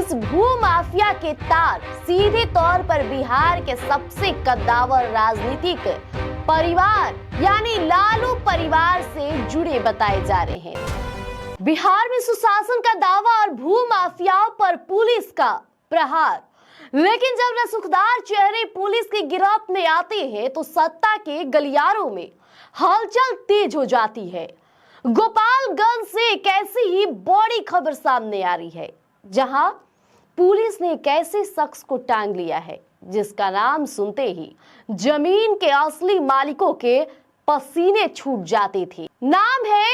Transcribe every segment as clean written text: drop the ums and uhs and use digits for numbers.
इस भू माफिया के तार सीधे तौर पर बिहार के सबसे कद्दावर राजनीतिक परिवार यानी लालू परिवार से जुड़े बताए जा रहे हैं। बिहार में सुशासन का दावा और भू माफियाओं पर पुलिस का प्रहार। लेकिन जब रसूखदार चेहरे पुलिस की गिरफ्त में आते हैं तो सत्ता के गलियारों में हलचल तेज हो जाती है। गोपालगंज से एक ऐसी ही बड़ी खबर सामने आ रही है जहां पुलिस ने एक ऐसे शख्स को टांग लिया है जिसका नाम सुनते ही जमीन के असली मालिकों के पसीने छूट जाते थे। नाम है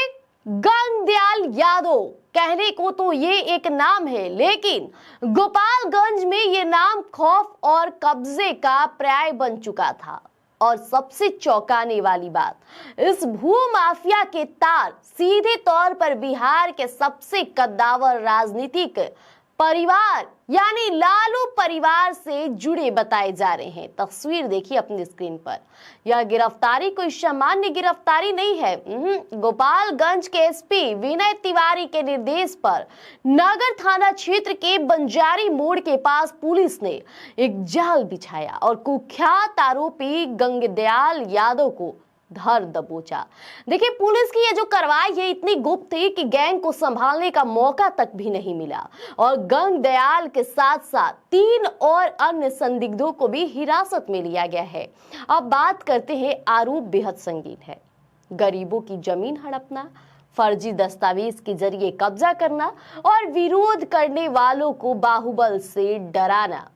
गंगदयाल यादव। कहने को तो ये एक नाम है, लेकिन गोपालगंज में ये नाम खौफ और कब्जे का पर्याय बन चुका था। और सबसे चौंकाने वाली बात, इस भू माफिया के तार सीधे तौर पर बिहार के सबसे कद्दावर राजनीतिक परिवार यानी लालू परिवार से जुड़े बताए जा रहे हैं। तस्वीर देखिए अपनी स्क्रीन पर। यह गिरफ्तारी कोई सामान्य गिरफ्तारी नहीं है। गोपालगंज के एसपी विनय तिवारी के निर्देश पर नगर थाना क्षेत्र के बंजारी मोड़ के पास पुलिस ने एक जाल बिछाया और कुख्यात आरोपी गंगदयाल यादव को धर दबोचा। देखिए, पुलिस की ये जो कार्रवाई है इतनी गुप्त थी कि गैंग को संभालने का मौका तक भी नहीं मिला और गंगदयाल के साथ साथ 3 और अन्य संदिग्धों को भी हिरासत में लिया गया है। अब बात करते हैं, आरोप बेहद संगीन है। गरीबों की जमीन हड़पना, फर्जी दस्तावेज के जरिए कब्जा करना और विरोध करने वालों को बाहुबल से डराना।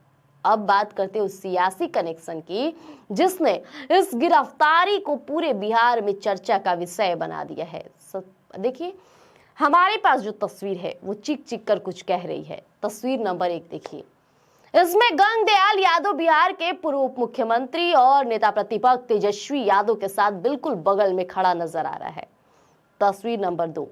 अब बात करते हैं उस सियासी कनेक्शन की जिसने इस गिरफ्तारी को पूरे बिहार में चर्चा का विषय बना दिया है। देखिए, हमारे पास जो तस्वीर है वो चीख चीख कर कुछ कह रही है। तस्वीर नंबर 1 देखिए। इसमें गंगदयाल यादव बिहार के पूर्व उप मुख्यमंत्री और नेता प्रतिपक्ष तेजस्वी यादव के साथ बिल्कुल बगल में खड़ा नजर आ रहा है। तस्वीर नंबर 2,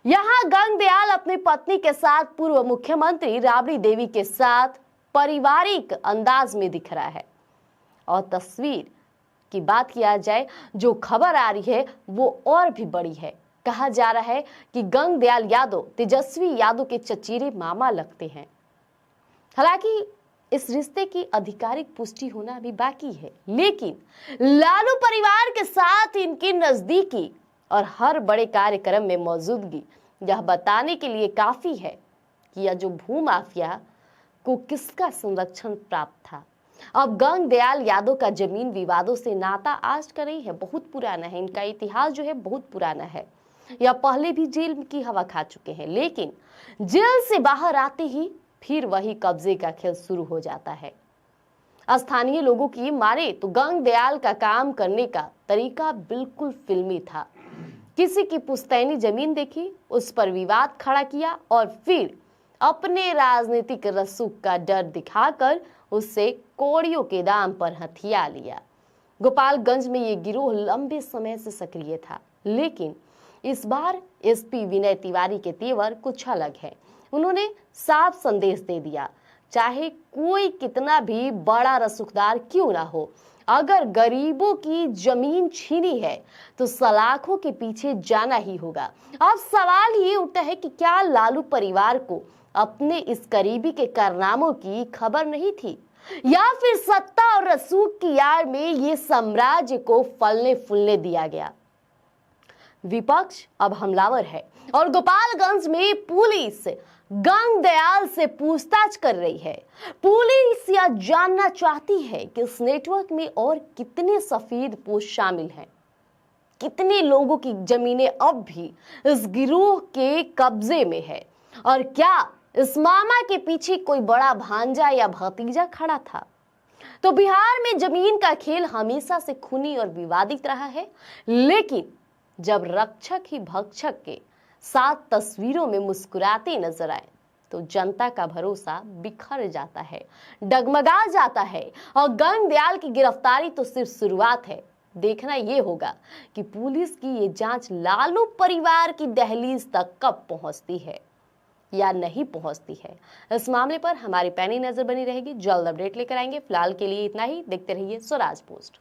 यहाँ गंगदयाल अपनी पत्नी के साथ पूर्व मुख्यमंत्री राबड़ी देवी के साथ पारिवारिक अंदाज में दिख रहा है। और तस्वीर की बात किया जाए, जो खबर आ रही है वो और भी बड़ी है। कहा जा रहा है कि गंगदयाल यादव तेजस्वी यादव के चचेरे मामा लगते हैं। हालांकि इस रिश्ते की आधिकारिक पुष्टि होना अभी बाकी है, लेकिन लालू परिवार के साथ इनकी नजदीकी और हर बड़े कार्यक्रम में मौजूदगी यह बताने के लिए काफी है कि यह जो भू माफिया को किसका संरक्षण प्राप्त था। अब गंगदयाल यादव का जमीन विवादों से नाता आज का नहीं है, बहुत पुराना है। इनका इतिहास जो है बहुत पुराना है। या पहले भी जेल की हवा खा चुके हैं, लेकिन जेल से बाहर आते ही फिर वही कब्जे का खेल शुरू हो जाता है। स्थानीय लोगों की माने तो गंगदयाल का काम करने का तरीका बिल्कुल फिल्मी था। किसी की पुश्तैनी जमीन देखी, उस पर विवाद खड़ा किया और फिर अपने राजनीतिक रसूख का डर दिखाकर उससे कौड़ियों के दाम पर हथिया लिया। गोपालगंज में ये गिरोह लंबे समय से सक्रिय था, लेकिन इस बार एसपी विनय तिवारी के तेवर कुछ अलग है। उन्होंने साफ संदेश दे दिया, चाहे कोई कितना भी बड़ा रसूखदार क्यों ना हो, अगर गरीबों की जमीन छीनी है तो सलाखों के पीछे जाना ही होगा। अब सवाल ये उठता है कि क्या लालू परिवार को अपने इस करीबी के कारनामों की खबर नहीं थी, या फिर सत्ता और रसूख की आड़ में ये साम्राज्य को फलने फूलने दिया गया। विपक्ष अब हमलावर है और गोपालगंज में पुलिस गंगदयाल से पूछताछ कर रही है। पुलिस यह जानना चाहती है कि इस नेटवर्क में और कितने सफेद पोस्ट शामिल हैं, कितने लोगों की जमीनें अब भी इस गिरोह के कब्जे में है और क्या इस मामा के पीछे कोई बड़ा भांजा या भतीजा खड़ा था। तो बिहार में जमीन का खेल हमेशा से खूनी और विवादित रहा है, लेकिन जब रक्षक ही भक्षक के साथ तस्वीरों में मुस्कुराते नजर आए तो जनता का भरोसा बिखर जाता है, डगमगा जाता है। और गंगदयाल की गिरफ्तारी तो सिर्फ शुरुआत है। देखना यह होगा कि पुलिस की ये जांच लालू परिवार की दहलीज तक कब पहुंचती है या नहीं पहुंचती है। इस मामले पर हमारी पैनी नजर बनी रहेगी। जल्द अपडेट लेकर आएंगे। फिलहाल के लिए इतना ही। देखते रहिए स्वराज पोस्ट।